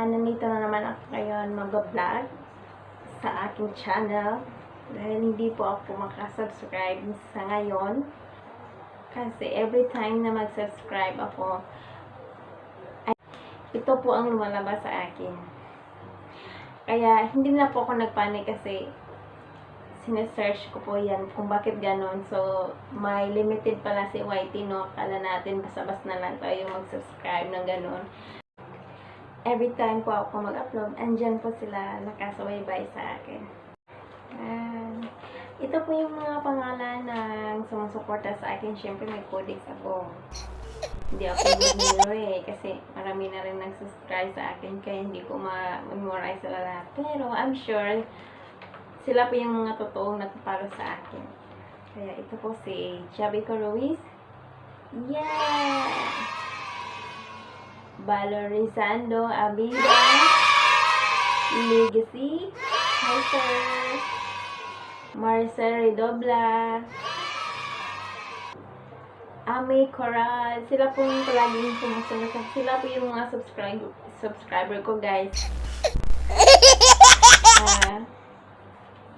Nandito na naman ako ngayon mag-vlog sa aking channel dahil hindi po ako makasubscribe sa ngayon kasi every time na mag-subscribe ako ay ito po ang lumalabas sa akin. Kaya hindi na po ako nagpanik kasi sinesearch ko po yan kung bakit ganon. So may limited pala si YT, no? Akala natin basta-basta na lang tayo mag-subscribe ng ganon. Every time po ako mag-upload, andyan po sila nakasubaybay sa akin. Ito po yung mga pangalan ng sumusuporta sa akin. Siyempre may codex ako. Hindi ako niliro kasi marami na rin nag-subscribe sa akin kaya hindi ko ma-memorize sila lahat. Pero I'm sure sila po yung mga totoong nagpapalo sa akin. Kaya ito po si Chubby Ruiz. Yeah! Valorizando Abida Legacy. Hi sir. Marcel Redobla, Amy Coral. Sila po yung palaging sumusunod. Sila po yung mga subscriber ko, guys.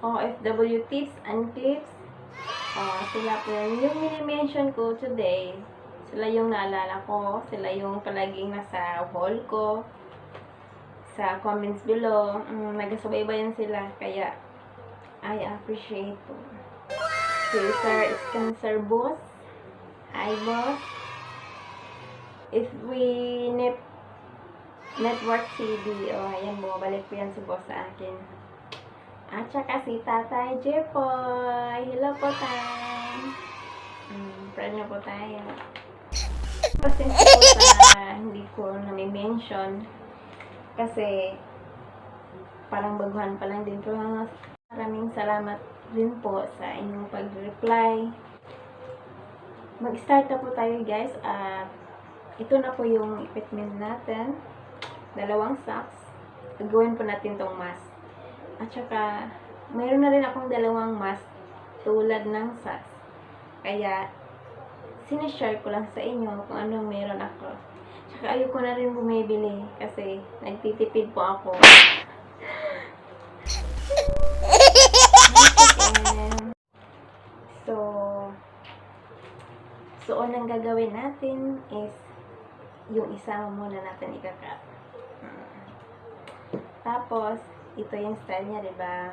OFW tips and clips. Sila po yung mini-mention ko today. Sila yung naalala ko. Sila yung palaging nasa wall ko. Sa comments below. Nagasubaybayan sila. Kaya I appreciate po. Si Sir Spencer Boss. Hi boss. If we network CD. Ayan, bumabalik po yan si boss sa akin. At saka si Tatay Jepoy. Hello po tayo. Friend niyo po tayo. Pasensya po sa hindi ko nami-mention kasi parang baguhan pa lang din po. Maraming salamat din po sa inyong pag-reply. Mag-start na po tayo, guys. Ito na po yung equipment natin. 2 socks. Gagawin po natin tong mask. At saka mayroon na rin akong 2 mask tulad ng socks. Kaya sinishare ko lang sa inyo kung anong meron ako. Tsaka ayoko na rin bumibili kasi nagtitipid po ako. So ang gagawin natin is yung isa muna natin ikakat. Tapos ito yung style niya, diba?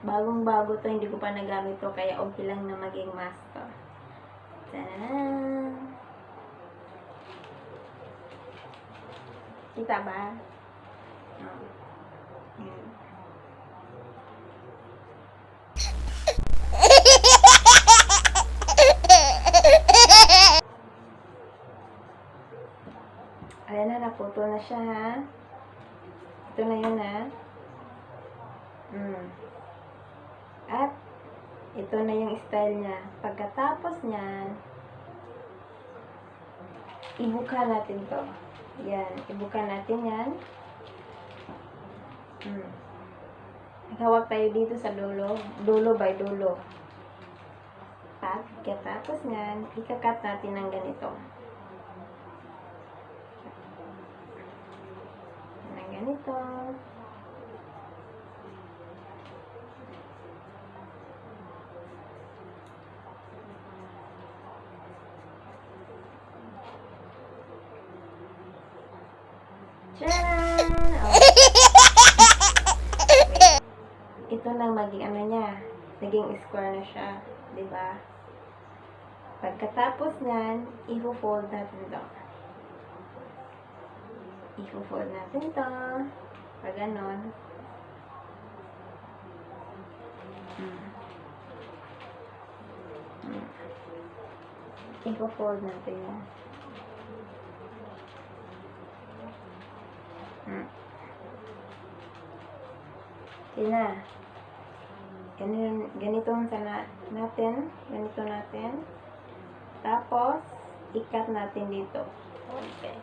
Bagong-bago to, hindi ko pa nagamit to, kaya okay lang na maging mask to. Tadaan! Kita ba? Ayan na, naputo na siya, ha? Ito na yun, ha? At ito na yung style niya. Pagkatapos niyan, ibuka natin to. Yan, ibuka natin yan. Hawak tayo dito sa dulo. Dulo by dulo. At pagkatapos niyan, ikakat natin ng ganito. Ng ganito. Tcharan! Ito nang maging ano niya. Naging square na siya. Diba? Pagkatapos niyan, i-fold natin to. I-fold natin to. Pag ganon. I-fold natin yan. Sina. Ganito sana natin. Ganito natin. Tapos, ikat natin dito. Okay.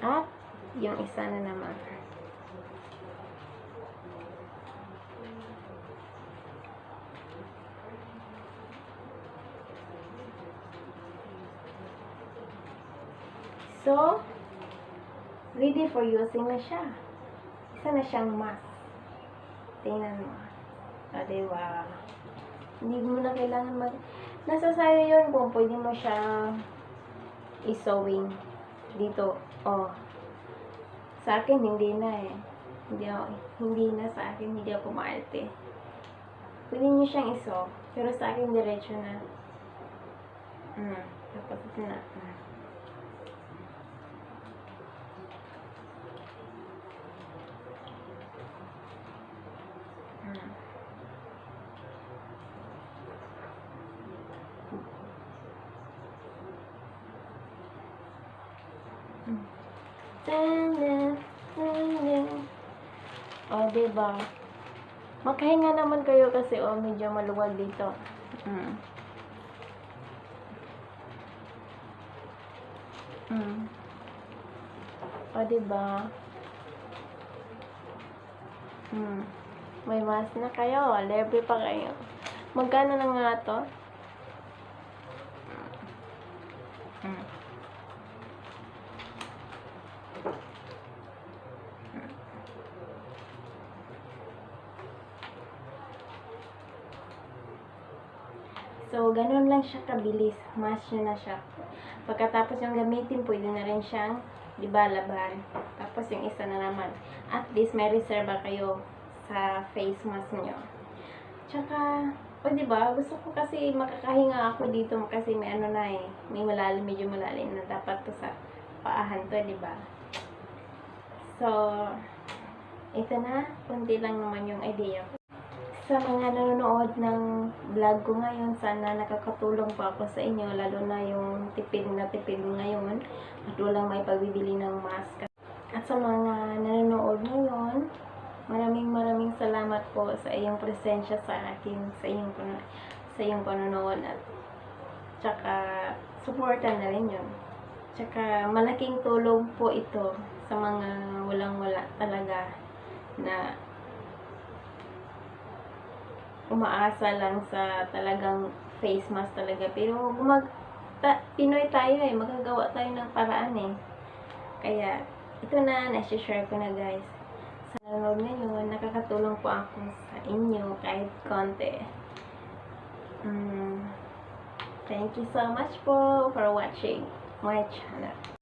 At, yung isa na naman. So, ready for using na siya. Isa na siyang mask. Tingnan mo. Diba? Hindi mo na kailangan nasa sayo yun kung pwede mo siya i-sewing dito. Sa akin, hindi na eh. Hindi na sa akin. Hindi ako maarte. Pwede nyo siyang i-sew. Pero sa akin, diretso na. Tapos ito na. Diba? Makahinga naman kayo kasi medyo maluwag dito. Diba? May mask na kayo. Libre pa kayo. Magkano na nga to? So, ganun lang siya kabilis. Mask nyo na siya. Pagkatapos yung gamitin, pwede na rin siyang, laban. Tapos yung isa na naman. At least, may reserva kayo sa face mask nyo. Tsaka, diba, gusto ko kasi makakahinga ako dito kasi may may medyo malalim na dapat to sa paahan to, diba? So, ito na. Kunti lang naman yung idea ko. Sa mga nanonood ng vlog ko ngayon, sana nakakatulong pa ako sa inyo, lalo na yung tipid ngayon at walang may pagbibili ng mask. At sa mga nanonood ngayon, maraming salamat po sa iyong presensya sa akin, sa iyong panonood at tsaka supportan na rin yun. Tsaka malaking tulong po ito sa mga walang-wala talaga na umaasa lang sa talagang face mask talaga. Pero Pinoy tayo magagawa tayo ng paraan Kaya, ito na, nasi-share ko na guys. Sa nanonood ngayon, nakakatulong po ako sa inyo kahit konti. Thank you so much po for watching my channel.